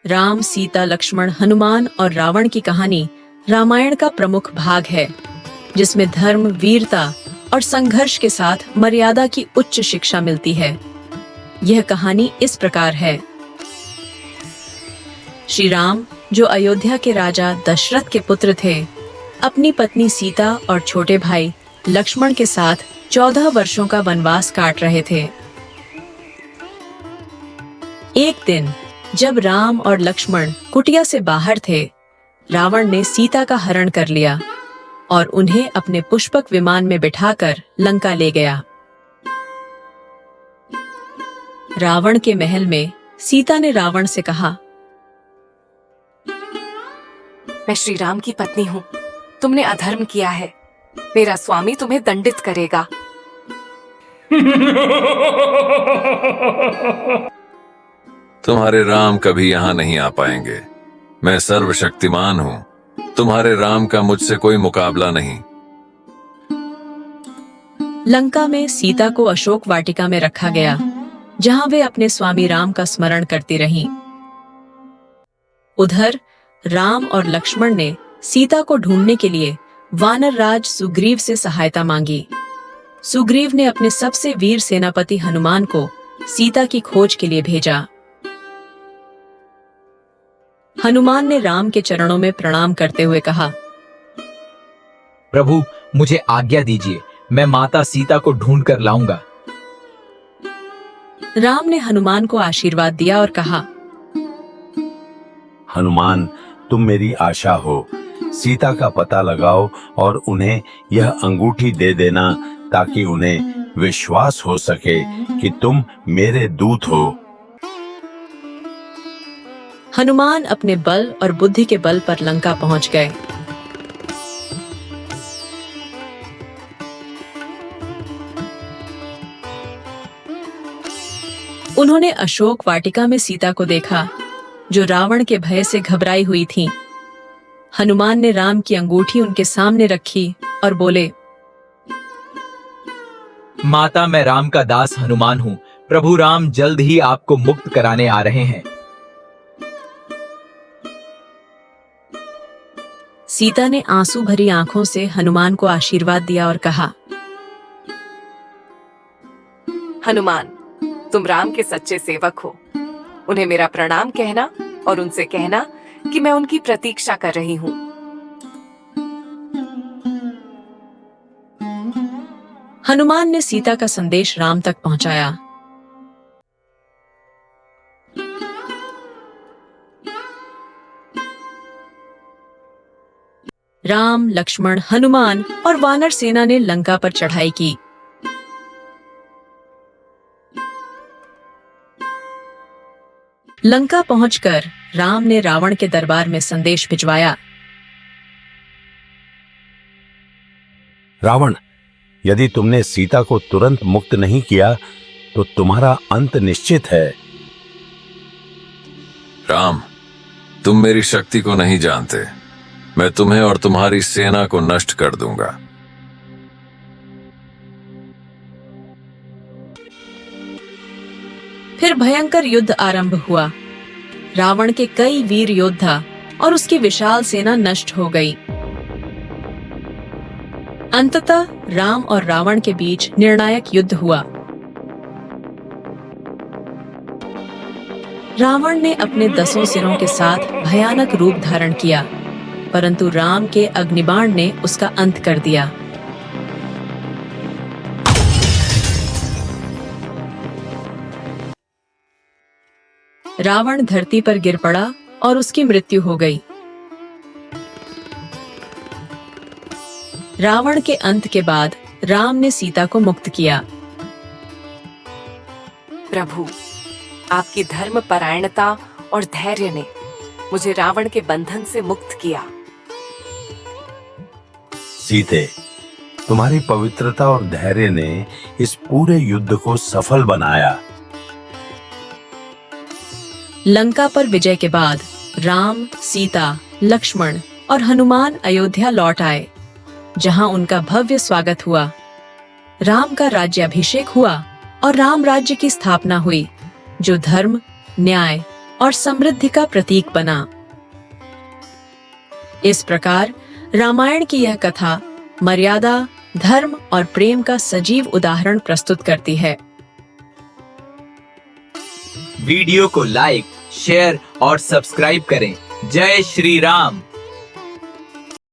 राम, सीता, लक्ष्मण, हनुमान और रावण की कहानी रामायण का प्रमुख भाग है, जिसमें धर्म, वीरता और संघर्ष के साथ मर्यादा की उच्च शिक्षा मिलती है। यह कहानी इस प्रकार है। श्री राम, जो अयोध्या के राजा दशरथ के पुत्र थे, अपनी पत्नी सीता और छोटे भाई लक्ष्मण के साथ 14 वर्षों का वनवास काट रहे थे। एक दिन जब राम और लक्ष्मण कुटिया से बाहर थे, रावण ने सीता का हरण कर लिया और उन्हें अपने पुष्पक विमान में बिठाकर लंका ले गया। रावण के महल में सीता ने रावण से कहा, मैं श्री राम की पत्नी हूँ। तुमने अधर्म किया है। मेरा स्वामी तुम्हें दंडित करेगा। तुम्हारे राम कभी यहाँ नहीं आ पाएंगे। मैं सर्वशक्तिमान हूँ। तुम्हारे राम का मुझसे कोई मुकाबला नहीं। लंका में सीता को अशोक वाटिका में रखा गया, जहां वे अपने स्वामी राम का स्मरण करती रहीं। उधर राम और लक्ष्मण ने सीता को ढूंढने के लिए वानर राज सुग्रीव से सहायता मांगी। सुग्रीव ने अपने सबसे वीर सेनापति हनुमान को सीता की खोज के लिए भेजा। हनुमान ने राम के चरणों में प्रणाम करते हुए कहा, प्रभु, मुझे आज्ञा दीजिए, मैं माता सीता को ढूंढ कर लाऊंगा। राम ने हनुमान को आशीर्वाद दिया और कहा, हनुमान, तुम मेरी आशा हो। सीता का पता लगाओ और उन्हें यह अंगूठी दे देना, ताकि उन्हें विश्वास हो सके कि तुम मेरे दूत हो। हनुमान अपने बल और बुद्धि के बल पर लंका पहुंच गए। उन्होंने अशोक वाटिका में सीता को देखा, जो रावण के भय से घबराई हुई थी। हनुमान ने राम की अंगूठी उनके सामने रखी और बोले, माता, मैं राम का दास हनुमान हूँ। प्रभु राम जल्द ही आपको मुक्त कराने आ रहे हैं। सीता ने आंसू भरी आंखों से हनुमान को आशीर्वाद दिया और कहा, हनुमान, तुम राम के सच्चे सेवक हो। उन्हें मेरा प्रणाम कहना और उनसे कहना कि मैं उनकी प्रतीक्षा कर रही हूँ। हनुमान ने सीता का संदेश राम तक पहुंचाया। राम, लक्ष्मण, हनुमान और वानर सेना ने लंका पर चढ़ाई की। लंका पहुंचकर राम ने रावण के दरबार में संदेश भिजवाया। रावण, यदि तुमने सीता को तुरंत मुक्त नहीं किया तो तुम्हारा अंत निश्चित है। राम, तुम मेरी शक्ति को नहीं जानते। मैं तुम्हें और तुम्हारी सेना को नष्ट कर दूंगा। फिर भयंकर युद्ध आरंभ हुआ। रावण के कई वीर योद्धा और उसकी विशाल सेना नष्ट हो गई। अंततः राम और रावण के बीच निर्णायक युद्ध हुआ। रावण ने अपने 10 सिरों के साथ भयानक रूप धारण किया, परंतु राम के अग्निबाण ने उसका अंत कर दिया। रावण धरती पर गिर पड़ा और उसकी मृत्यु हो गई। रावण के अंत के बाद राम ने सीता को मुक्त किया। प्रभु, आपकी धर्म परायणता और धैर्य ने मुझे रावण के बंधन से मुक्त किया। सीते, तुम्हारी पवित्रता और धैर्य ने इस पूरे युद्ध को सफल बनाया। लंका पर विजय के बाद राम, सीता, लक्ष्मण और हनुमान अयोध्या लौट आए, जहां उनका भव्य स्वागत हुआ। राम का राज्याभिषेक हुआ और राम राज्य की स्थापना हुई, जो धर्म, न्याय और समृद्धि का प्रतीक बना। इस प्रकार रामायण की यह कथा मर्यादा, धर्म और प्रेम का सजीव उदाहरण प्रस्तुत करती है। वीडियो को लाइक, शेयर और सब्सक्राइब करें। जय श्री राम।